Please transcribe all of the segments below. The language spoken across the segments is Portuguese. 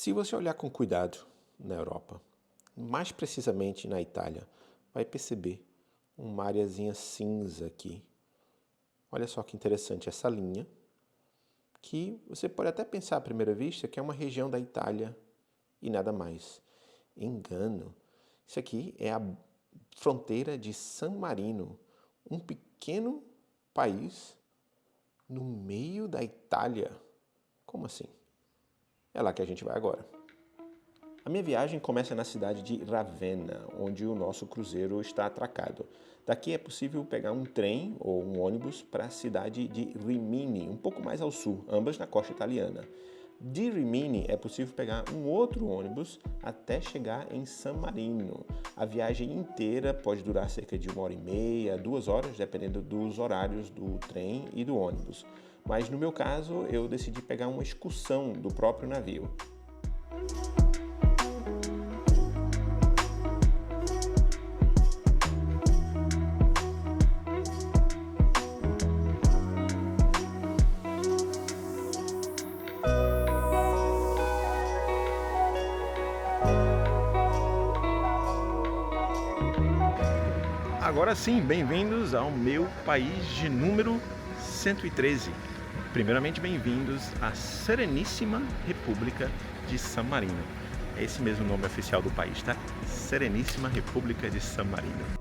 Se você olhar com cuidado na Europa, mais precisamente na Itália, vai perceber uma areazinha cinza aqui. Olha só que interessante essa linha, que você pode até pensar à primeira vista que é uma região da Itália e nada mais. Engano. Isso aqui é a fronteira de San Marino, um pequeno país no meio da Itália. Como assim? É lá que a gente vai agora. A minha viagem começa na cidade de Ravenna, onde o nosso cruzeiro está atracado. Daqui é possível pegar um trem ou um ônibus para a cidade de Rimini, um pouco mais ao sul, ambas na costa italiana. De Rimini é possível pegar um outro ônibus até chegar em San Marino. A viagem inteira pode durar cerca de 1h30, 2 horas, dependendo dos horários do trem e do ônibus. Mas no meu caso, eu decidi pegar uma excursão do próprio navio. Agora sim, bem-vindos ao meu país de número 113. Primeiramente, bem-vindos à Sereníssima República de San Marino. É esse mesmo nome oficial do país, tá? Sereníssima República de San Marino.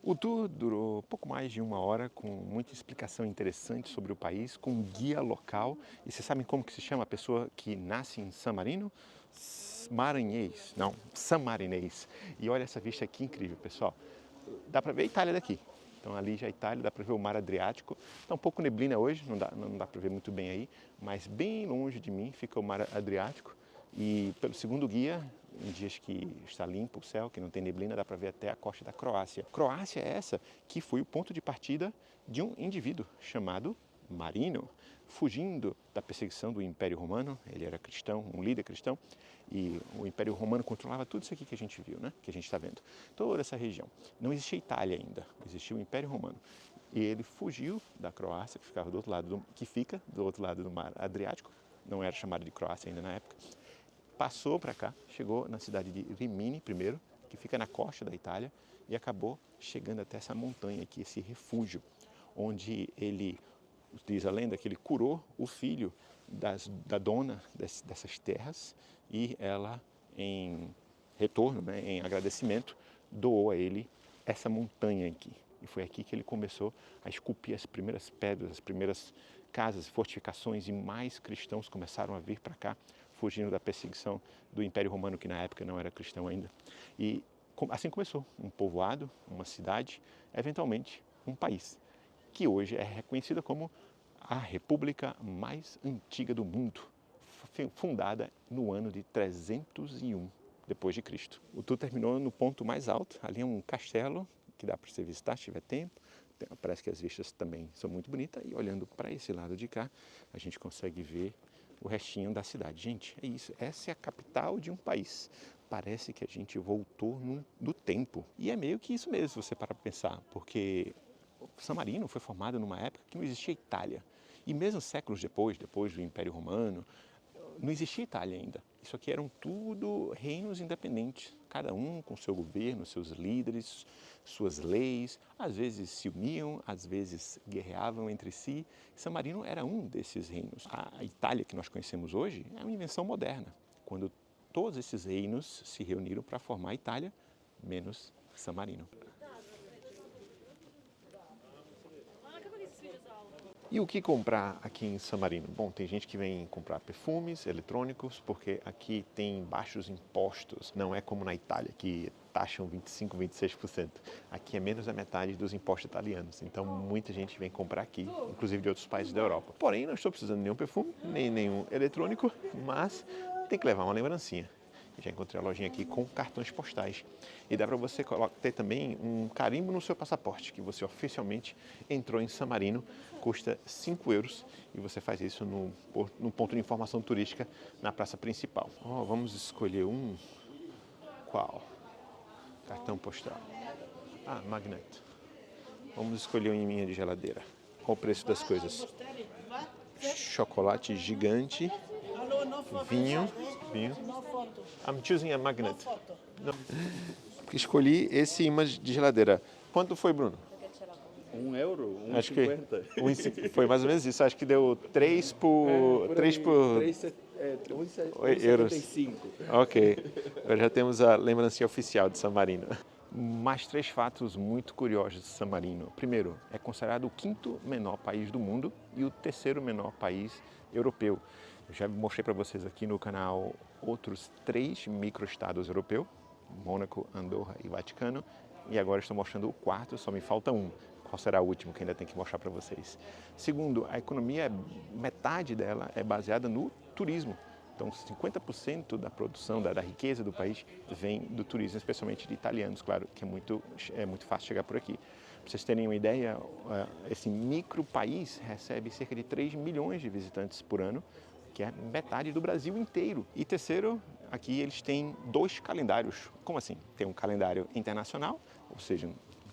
O tour durou pouco mais de 1 hora, com muita explicação interessante sobre o país, com um guia local. E vocês sabem como que se chama a pessoa que nasce em San Marino? Maranhês, não, Sammarinês. E olha essa vista aqui incrível, pessoal. Dá para ver a Itália daqui. Então ali já é a Itália, dá para ver o mar Adriático. Está um pouco neblina hoje, não dá para ver muito bem aí, mas bem longe de mim fica o mar Adriático. E pelo segundo guia, em dias que está limpo o céu, que não tem neblina, dá para ver até a costa da Croácia. Croácia é essa que foi o ponto de partida de um indivíduo chamado Marino, fugindo da perseguição do Império Romano. Ele era cristão, um líder cristão, e o Império Romano controlava tudo isso aqui que a gente viu, né? Que a gente está vendo, toda essa região. Não existia Itália ainda, existia o Império Romano. E ele fugiu da Croácia, que ficava do outro lado que fica do outro lado do mar Adriático, não era chamado de Croácia ainda na época. Passou para cá, chegou na cidade de Rimini primeiro, que fica na costa da Itália, e acabou chegando até essa montanha aqui, esse refúgio, onde ele, diz a lenda, que ele curou o filho da dona dessas terras, e ela, em retorno, né, em agradecimento, doou a ele essa montanha aqui. E foi aqui que ele começou a esculpir as primeiras pedras, as primeiras casas, fortificações, e mais cristãos começaram a vir para cá, fugindo da perseguição do Império Romano, que na época não era cristão ainda. E assim começou um povoado, uma cidade, eventualmente um país, que hoje é reconhecida como a república mais antiga do mundo, fundada no ano de 301 depois de Cristo. O tour terminou no ponto mais alto, ali é um castelo que dá para você visitar se tiver tempo. Parece que as vistas também são muito bonitas, e olhando para esse lado de cá, a gente consegue ver o restinho da cidade. Gente, é isso, essa é a capital de um país. Parece que a gente voltou no tempo. E é meio que isso mesmo, se você parar para pensar, porque San Marino foi formado numa época que não existia Itália. E mesmo séculos depois do Império Romano, não existia Itália ainda. Isso aqui eram tudo reinos independentes, cada um com seu governo, seus líderes, suas leis. Às vezes se uniam, às vezes guerreavam entre si. San Marino era um desses reinos. A Itália que nós conhecemos hoje é uma invenção moderna, quando todos esses reinos se reuniram para formar a Itália, menos San Marino. E o que comprar aqui em San Marino? Bom, tem gente que vem comprar perfumes, eletrônicos, porque aqui tem baixos impostos. Não é como na Itália, que taxam 25%, 26%. Aqui é menos da metade dos impostos italianos. Então, muita gente vem comprar aqui, inclusive de outros países da Europa. Porém, não estou precisando de nenhum perfume, nem nenhum eletrônico, mas tem que levar uma lembrancinha. Já encontrei a lojinha aqui com cartões postais. E dá para você ter também um carimbo no seu passaporte, que você oficialmente entrou em San Marino. Custa 5 euros e você faz isso no ponto de informação turística na praça principal. Vamos escolher um. Qual? Cartão postal. Magnet. Vamos escolher uma linha de geladeira. Qual o preço das coisas? Chocolate gigante. Vinho. I'm choosing a magnet. Escolhi esse imã de geladeira. Quanto foi, Bruno? €1? Acho que 1,50. foi mais ou menos isso. Acho que deu 3 por 1,75. Ok. Agora já temos a lembrancinha oficial de San Marino. Mais 3 fatos muito curiosos de San Marino. Primeiro, é considerado o 5º menor país do mundo e o 3º menor país europeu. Eu já mostrei para vocês aqui no canal outros 3 microestados europeus, Mônaco, Andorra e Vaticano, e agora estou mostrando o 4º, só me falta um. Qual será o último que ainda tem que mostrar para vocês? Segundo, a economia, metade dela é baseada no turismo. Então, 50% da produção, da riqueza do país vem do turismo, especialmente de italianos, claro, que é muito fácil chegar por aqui. Para vocês terem uma ideia, esse micro país recebe cerca de 3 milhões de visitantes por ano, que é metade do Brasil inteiro. E terceiro, aqui eles têm 2 calendários. Como assim? Tem um calendário internacional, ou seja,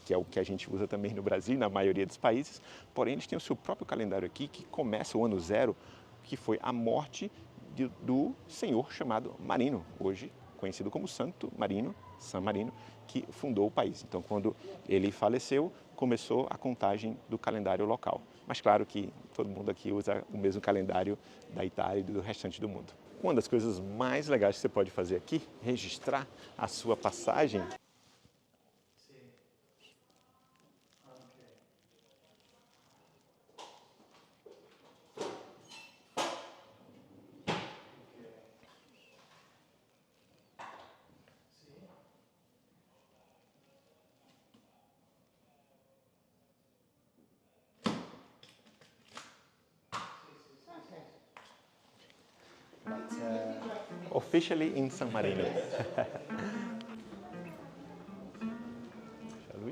que é o que a gente usa também no Brasil, na maioria dos países, porém eles têm o seu próprio calendário aqui, que começa o ano 0, que foi a morte do senhor chamado Marino, hoje conhecido como Santo Marino, San Marino, que fundou o país. Então, quando ele faleceu, começou a contagem do calendário local. Mas claro que todo mundo aqui usa o mesmo calendário da Itália e do restante do mundo. Uma das coisas mais legais que você pode fazer aqui, registrar a sua passagem. Officially in San Marino. Shall we?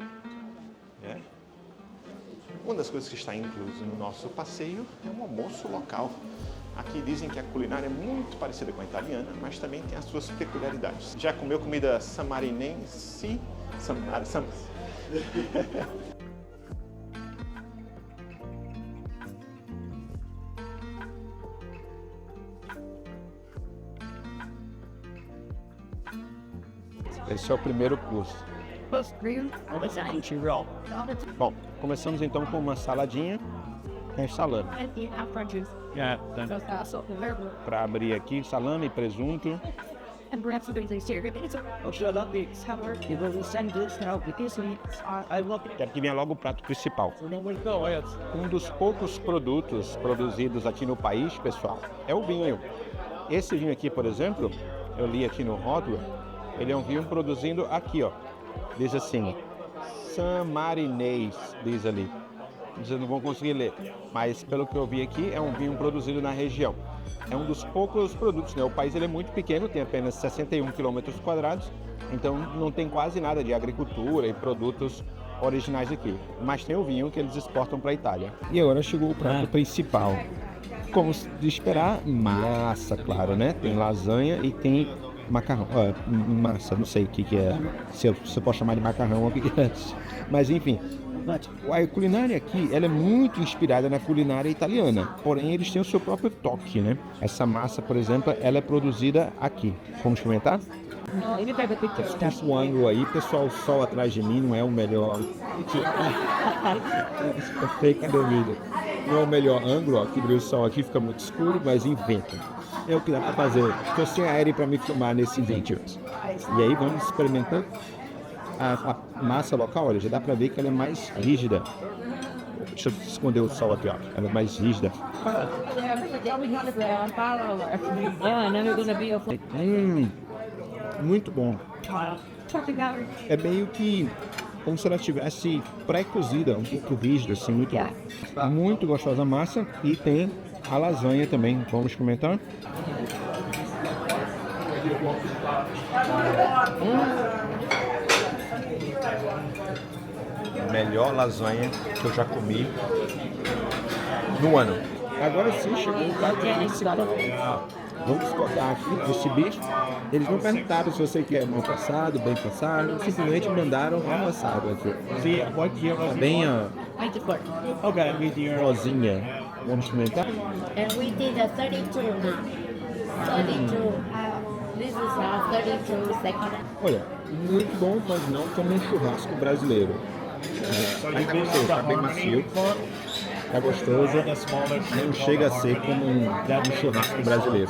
Yeah. Uma das coisas que está incluso no nosso passeio é um almoço local. Aqui dizem que a culinária é muito parecida com a italiana, mas também tem as suas peculiaridades. Já comeu comida samarinense? Esse é o primeiro curso. Bom, começamos então com uma saladinha com salame. Para abrir aqui, salame, presunto. E aqui vem logo o prato principal. Um dos poucos produtos produzidos aqui no país, pessoal, é o vinho. Esse vinho aqui, por exemplo, eu li aqui no rótulo, ele é um vinho produzido aqui, ó. Diz assim, San Marinês, diz ali. Vocês não vão conseguir ler, mas pelo que eu vi aqui, é um vinho produzido na região. É um dos poucos produtos, né? O país ele é muito pequeno, tem apenas 61 quilômetros quadrados, então não tem quase nada de agricultura e produtos originais aqui. Mas tem o vinho que eles exportam para a Itália. E agora chegou o prato principal. Como de esperar, massa, claro, né? Tem lasanha e tem macarrão, massa, não sei o que é, se eu posso chamar de macarrão ou o que é. Mas enfim, A culinária aqui, ela é muito inspirada na culinária italiana, porém eles têm o seu próprio toque, né? Essa massa, por exemplo, ela é produzida aqui. Vamos experimentar? Esse ângulo aí, pessoal, o sol atrás de mim não é o melhor. Fake dúvida. Não é o melhor ângulo, ó, que o sol aqui fica muito escuro, mas inventa. É o que dá pra fazer. Estou sem aéreo para me filmar nesse vídeo. E aí vamos experimentando a massa local, olha, já dá pra ver que ela é mais rígida. Deixa eu esconder o sol aqui, ó. Ela é mais rígida. Muito bom. É meio que como se ela tivesse pré-cozida, um pouco rígida, assim, muito bom. Muito gostosa a massa e tem a lasanha também. Vamos experimentar? Melhor lasanha que eu já comi no ano. Agora sim, chegou o prato principal. Vamos cortar aqui esse bife. Eles não perguntaram se você quer mal passado, bem passado, simplesmente mandaram amassado aqui. Bem rosinha. Vamos experimentar? And we did a 32 now. 32. This is our 32 second. Olha, muito bom, mas não como um churrasco brasileiro. Mas tá gostoso, tá bem macio, tá gostoso, não chega a ser como um churrasco brasileiro.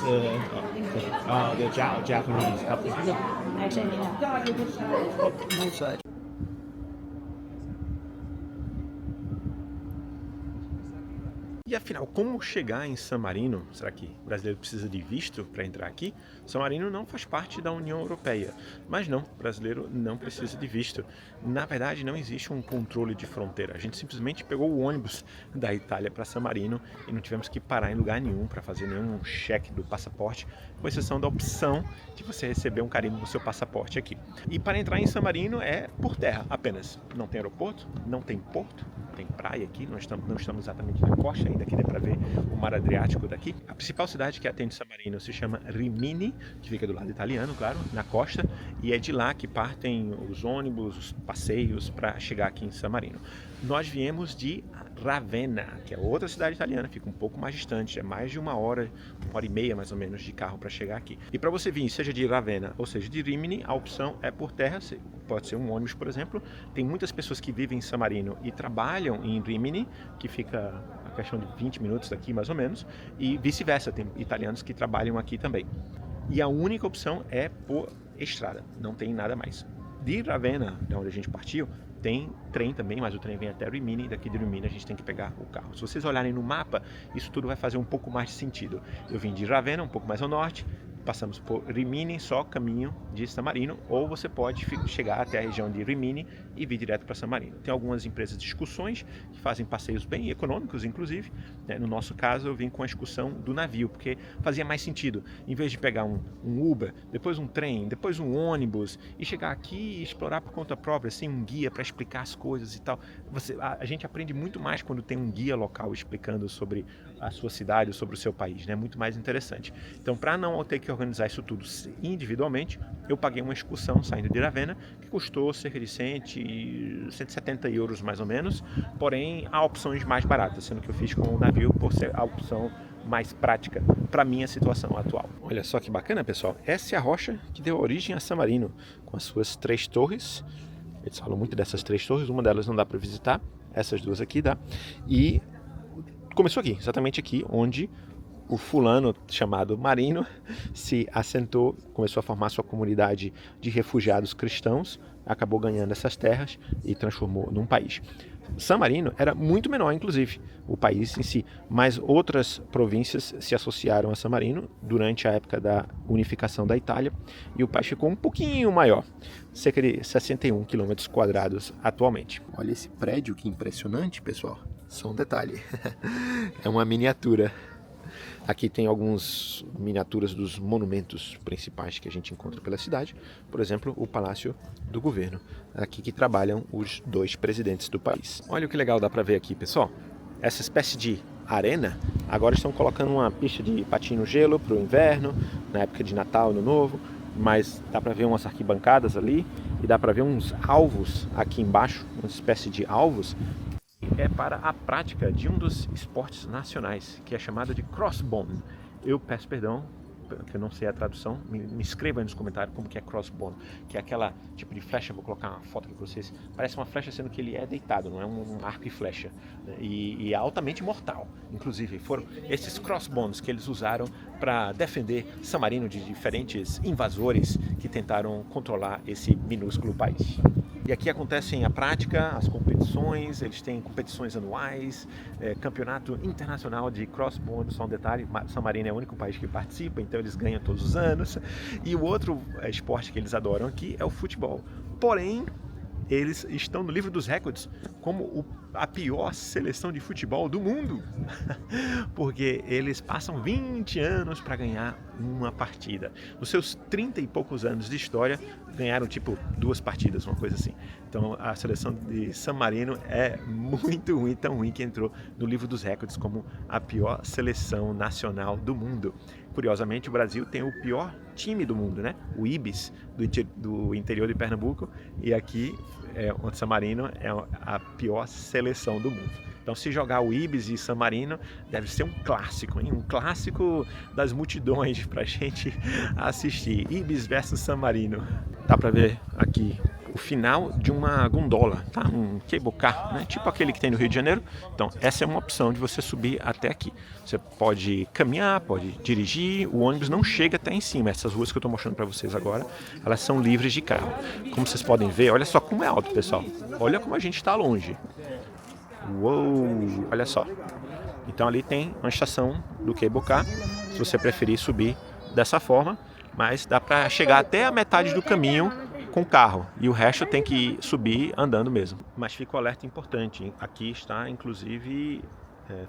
E afinal, como chegar em San Marino? Será que o brasileiro precisa de visto para entrar aqui? San Marino não faz parte da União Europeia, mas não, o brasileiro não precisa de visto. Na verdade, não existe um controle de fronteira. A gente simplesmente pegou o ônibus da Itália para San Marino e não tivemos que parar em lugar nenhum para fazer nenhum cheque do passaporte, com exceção da opção de você receber um carimbo no seu passaporte aqui. E para entrar em San Marino é por terra apenas. Não tem aeroporto, não tem porto, tem praia aqui, não estamos exatamente na costa, ainda que dê para ver o mar Adriático daqui. A principal cidade que atende San Marino se chama Rimini, que fica do lado italiano, claro, na costa, e é de lá que partem os ônibus, os passeios para chegar aqui em San Marino. Nós viemos de Ravenna, que é outra cidade italiana, fica um pouco mais distante, é mais de uma hora e meia mais ou menos de carro para chegar aqui. E para você vir, seja de Ravenna ou seja de Rimini, a opção é por terra, pode ser um ônibus, por exemplo. Tem muitas pessoas que vivem em San Marino e trabalham em Rimini, que fica a questão de 20 minutos daqui mais ou menos, e vice-versa, tem italianos que trabalham aqui também. E a única opção é por estrada, não tem nada mais. De Ravenna, de onde a gente partiu, tem trem também, mas o trem vem até Rimini, daqui de Rimini a gente tem que pegar o carro. Se vocês olharem no mapa, isso tudo vai fazer um pouco mais de sentido. Eu vim de Ravenna, um pouco mais ao norte, passamos por Rimini, só caminho de San Marino, ou você pode chegar até a região de Rimini e vir direto para San Marino. Tem algumas empresas de excursões que fazem passeios bem econômicos, inclusive. No nosso caso, eu vim com a excursão do navio, porque fazia mais sentido. Em vez de pegar um Uber, depois um trem, depois um ônibus, e chegar aqui e explorar por conta própria, sem um guia para explicar as coisas e tal. A gente aprende muito mais quando tem um guia local explicando sobre a sua cidade, sobre o seu país, né? Muito mais interessante. Então, para não ter que organizar isso tudo individualmente, eu paguei uma excursão saindo de Ravenna, que custou cerca de 170 euros mais ou menos, porém há opções mais baratas, sendo que eu fiz com o navio por ser a opção mais prática para minha situação atual. Olha só que bacana, pessoal, essa é a rocha que deu origem a San Marino, com as suas 3 torres. Eles falam muito dessas 3 torres, uma delas não dá para visitar, essas 2 aqui dá, e começou aqui, exatamente aqui, onde o fulano chamado Marino se assentou, começou a formar sua comunidade de refugiados cristãos, acabou ganhando essas terras e transformou num país. San Marino era muito menor, inclusive, o país em si, mas outras províncias se associaram a San Marino durante a época da unificação da Itália e o país ficou um pouquinho maior, cerca de 61 quilômetros quadrados atualmente. Olha esse prédio, que impressionante, pessoal. Só um detalhe, é uma miniatura. Aqui tem algumas miniaturas dos monumentos principais que a gente encontra pela cidade. Por exemplo, o Palácio do Governo, aqui que trabalham os 2 presidentes do país. Olha o que legal dá para ver aqui, pessoal. Essa espécie de arena, agora estão colocando uma pista de patins no gelo para o inverno, na época de Natal, Ano Novo, mas dá para ver umas arquibancadas ali e dá para ver uns alvos aqui embaixo, uma espécie de alvos. É para a prática de um dos esportes nacionais, que é chamado de crossbone. Eu peço perdão, que eu não sei a tradução, me escreva aí nos comentários como que é crossbone, que é aquela tipo de flecha, vou colocar uma foto aqui para vocês, parece uma flecha sendo que ele é deitado, não é um arco e flecha, né? E é altamente mortal. Inclusive foram esses crossbones que eles usaram para defender San Marino de diferentes invasores que tentaram controlar esse minúsculo país. E aqui acontecem a prática, as competições, eles têm competições anuais, campeonato internacional de crossbone, só um detalhe, San Marino é o único país que participa, então eles ganham todos os anos. E o outro esporte que eles adoram aqui é o futebol. Porém, eles estão no livro dos recordes como a pior seleção de futebol do mundo, porque eles passam 20 anos para ganhar uma partida. Nos seus 30 e poucos anos de história, ganharam tipo 2 partidas, uma coisa assim. Então a seleção de San Marino é muito ruim, tão ruim que entrou no livro dos recordes como a pior seleção nacional do mundo. Curiosamente, o Brasil tem o pior time do mundo, né? O Ibis, do interior de Pernambuco, e aqui, o San Marino é a pior seleção do mundo. Então, se jogar o Ibis e San Marino, deve ser um clássico, hein? Um clássico das multidões pra gente assistir. Ibis versus San Marino. Dá pra ver aqui o final de uma gondola, tá? Um cable car, né? Tipo aquele que tem no Rio de Janeiro. Então, essa é uma opção de você subir até aqui. Você pode caminhar, pode dirigir, o ônibus não chega até em cima. Essas ruas que eu estou mostrando para vocês agora, elas são livres de carro. Como vocês podem ver, olha só como é alto, pessoal. Olha como a gente está longe. Uou, olha só. Então ali tem uma estação do cable car, se você preferir subir dessa forma, mas dá para chegar até a metade do caminho com o carro, e o resto tem que subir andando mesmo. Mas fica o alerta importante, hein? Aqui está inclusive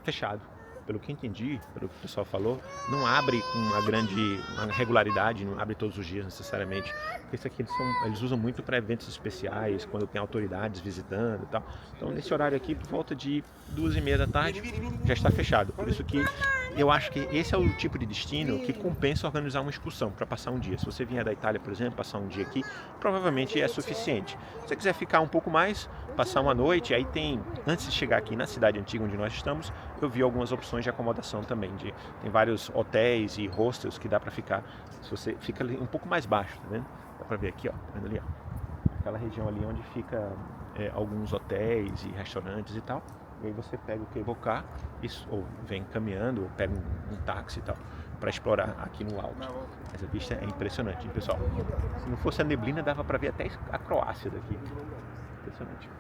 fechado. Pelo que entendi, pelo que o pessoal falou, não abre com uma regularidade, não abre todos os dias necessariamente, porque isso aqui eles usam muito para eventos especiais, quando tem autoridades visitando e tal. Então nesse horário aqui, por volta de 2h30 da tarde, já está fechado. Por isso que eu acho que esse é o tipo de destino que compensa organizar uma excursão para passar um dia. Se você vier da Itália, por exemplo, passar um dia aqui, provavelmente é suficiente. Se você quiser ficar um pouco mais, passar uma noite, aí tem, antes de chegar aqui na cidade antiga onde nós estamos, eu vi algumas opções de acomodação também. Tem vários hotéis e hostels que dá para ficar, se você fica ali um pouco mais baixo, tá vendo? Dá para ver aqui, ó, tá vendo ali, ó, aquela região ali onde fica alguns hotéis e restaurantes e tal. E aí você pega o cable car, ou vem caminhando, ou pega um táxi e tal, para explorar aqui no alto. Mas a vista é impressionante, hein, pessoal? Se não fosse a neblina, dava para ver até a Croácia daqui. Impressionante.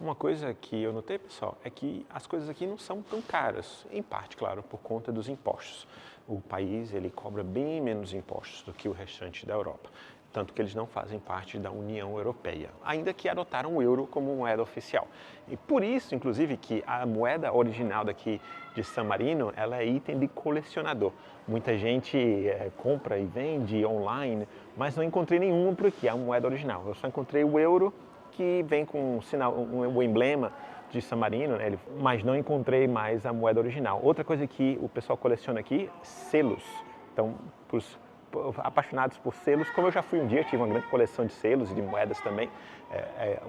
Uma coisa que eu notei, pessoal, é que as coisas aqui não são tão caras, em parte, claro, por conta dos impostos. O país ele cobra bem menos impostos do que o restante da Europa, tanto que eles não fazem parte da União Europeia, ainda que adotaram o euro como moeda oficial. E por isso, inclusive, que a moeda original daqui de San Marino, ela é item de colecionador. Muita gente compra e vende online, mas não encontrei nenhuma por aqui, a moeda original. Eu só encontrei o euro, que vem com o emblema de San Marino, né? Mas não encontrei mais a moeda original. Outra coisa que o pessoal coleciona aqui, selos. Então, para os apaixonados por selos, como eu já fui um dia, tive uma grande coleção de selos e de moedas também,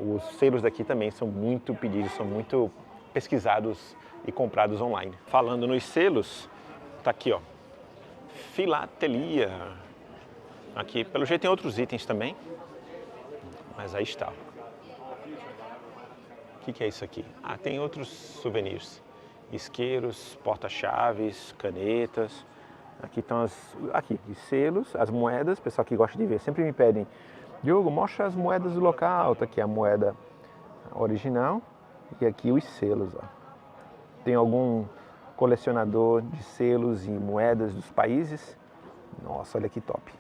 os selos daqui também são muito pedidos, são muito pesquisados e comprados online. Falando nos selos, tá aqui, ó, filatelia. Aqui, pelo jeito, tem outros itens também, mas aí está. O que é isso aqui? Ah, tem outros souvenirs. Isqueiros, porta-chaves, canetas. Aqui estão os selos, as moedas. O pessoal que gosta de ver sempre me pedem: Diogo, mostra as moedas do local. Tá aqui a moeda original e aqui os selos. Ó. Tem algum colecionador de selos e moedas dos países? Nossa, olha que top.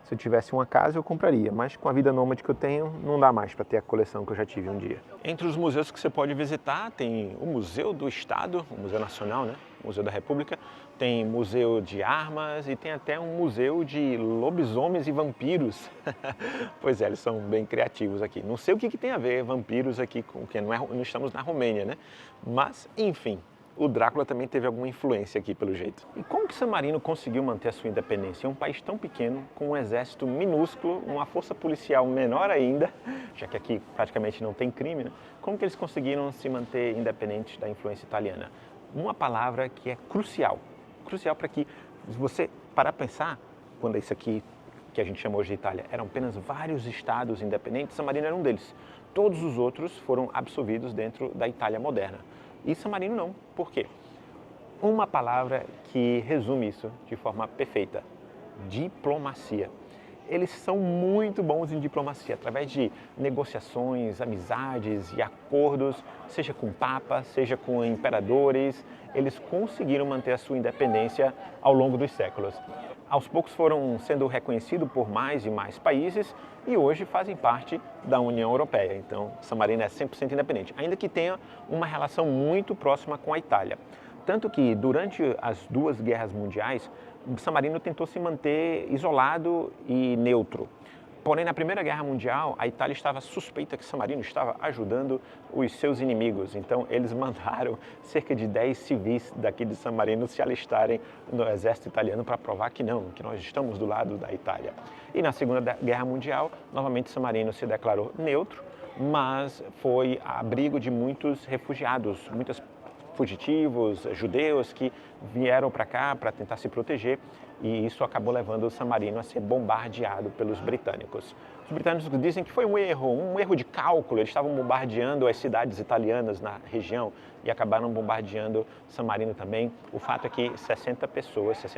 Se eu tivesse uma casa, eu compraria, mas com a vida nômade que eu tenho, não dá mais para ter a coleção que eu já tive um dia. Entre os museus que você pode visitar, tem o Museu do Estado, o Museu Nacional, né? O Museu da República, tem museu de armas e tem até um museu de lobisomens e vampiros. Pois é, eles são bem criativos aqui. Não sei o que tem a ver vampiros aqui, porque não estamos na Romênia, né? Mas, enfim, o Drácula também teve alguma influência aqui, pelo jeito. E como que San Marino conseguiu manter a sua independência? É um país tão pequeno, com um exército minúsculo, uma força policial menor ainda, já que aqui praticamente não tem crime, né? Como que eles conseguiram se manter independentes da influência italiana? Uma palavra que é crucial para que você parar para pensar, quando isso aqui que a gente chama hoje de Itália, eram apenas vários estados independentes, San Marino era um deles. Todos os outros foram absorvidos dentro da Itália moderna. E San Marino não. Por quê? Uma palavra que resume isso de forma perfeita: diplomacia. Eles são muito bons em diplomacia, através de negociações, amizades e acordos, seja com papas, seja com imperadores, eles conseguiram manter a sua independência ao longo dos séculos. Aos poucos foram sendo reconhecidos por mais e mais países e hoje fazem parte da União Europeia. Então, San Marino é 100% independente, ainda que tenha uma relação muito próxima com a Itália. Tanto que, durante as duas guerras mundiais, San Marino tentou se manter isolado e neutro. Porém, na Primeira Guerra Mundial, a Itália estava suspeita que San Marino estava ajudando os seus inimigos. Então, eles mandaram cerca de 10 civis daqui de San Marino se alistarem no exército italiano para provar que não, que nós estamos do lado da Itália. E na Segunda Guerra Mundial, novamente San Marino se declarou neutro, mas foi abrigo de muitos refugiados, muitos fugitivos, judeus que vieram para cá para tentar se proteger, e isso acabou levando o San Marino a ser bombardeado pelos britânicos. Os britânicos dizem que foi um erro de cálculo. Eles estavam bombardeando as cidades italianas na região e acabaram bombardeando San Marino também. O fato é que 60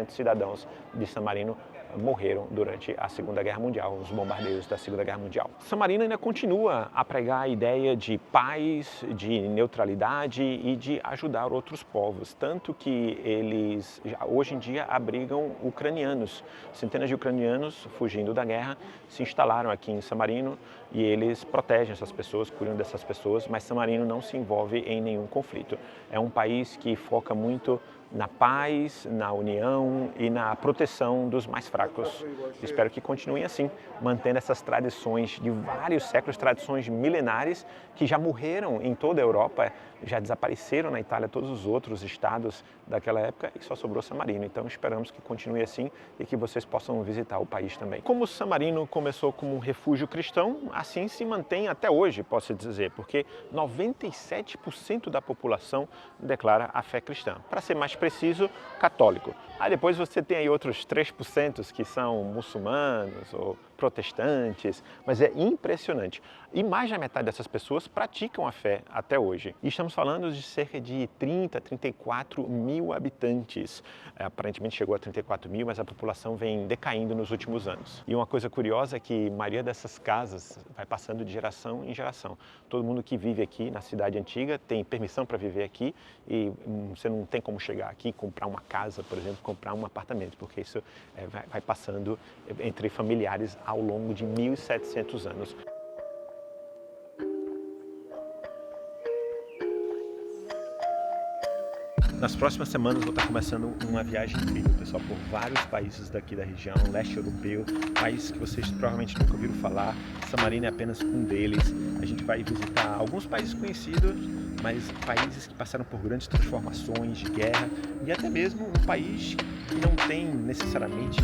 cidadãos de San Marino morreram durante a Segunda Guerra Mundial, os bombardeios da Segunda Guerra Mundial. San Marino ainda continua a pregar a ideia de paz, de neutralidade e de ajudar outros povos, tanto que eles hoje em dia abrigam ucranianos. Centenas de ucranianos, fugindo da guerra, se instalaram aqui em San Marino e eles protegem essas pessoas, cuidam dessas pessoas, mas San Marino não se envolve em nenhum conflito. É um país que foca muito na paz, na união e na proteção dos mais fracos. Espero que continuem assim, mantendo essas tradições de vários séculos, tradições milenares que já morreram em toda a Europa, já desapareceram na Itália todos os outros estados daquela época e só sobrou San Marino. Então esperamos que continue assim e que vocês possam visitar o país também. Como San Marino começou como um refúgio cristão, assim se mantém até hoje, posso dizer, porque 97% da população declara a fé cristã. Para ser mais preciso, católico. Aí depois você tem aí outros 3% que são muçulmanos ou protestantes, mas é impressionante. E mais da metade dessas pessoas praticam a fé até hoje. E estamos falando de cerca de 34 mil habitantes. Aparentemente chegou a 34 mil, mas a população vem decaindo nos últimos anos. E uma coisa curiosa é que a maioria dessas casas vai passando de geração em geração. Todo mundo que vive aqui na cidade antiga tem permissão para viver aqui e você não tem como chegar aqui e comprar uma casa, por exemplo, comprar um apartamento, porque isso vai passando entre familiares ao longo de 1.700 anos. Nas próximas semanas vou estar começando uma viagem incrível, pessoal, por vários países daqui da região, leste europeu, países que vocês provavelmente nunca ouviram falar. San Marino é apenas um deles. A gente vai visitar alguns países conhecidos, mas países que passaram por grandes transformações de guerra e até mesmo um país que não tem necessariamente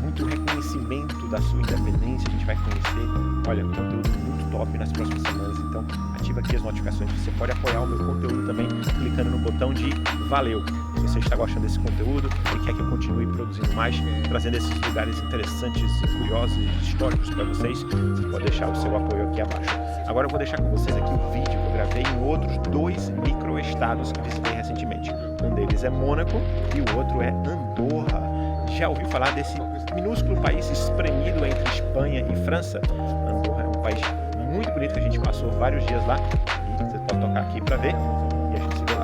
muito reconhecimento da sua independência. A gente vai conhecer, olha, conteúdo muito top nas próximas semanas, então ativa aqui as notificações. Você pode apoiar o meu conteúdo também clicando no botão de valeu. Se você está gostando desse conteúdo e quer que eu continue produzindo mais, trazendo esses lugares interessantes e curiosos e históricos para vocês, você pode deixar o seu apoio aqui abaixo. Agora eu vou deixar com vocês aqui um vídeo que eu gravei em outros 2 microestados que visitei recentemente. Um deles é Mônaco e o outro é Andorra. Já ouviu falar desse minúsculo país espremido entre Espanha e França? Andorra é um país muito bonito que a gente passou vários dias lá e você pode tocar aqui para ver e a gente se vê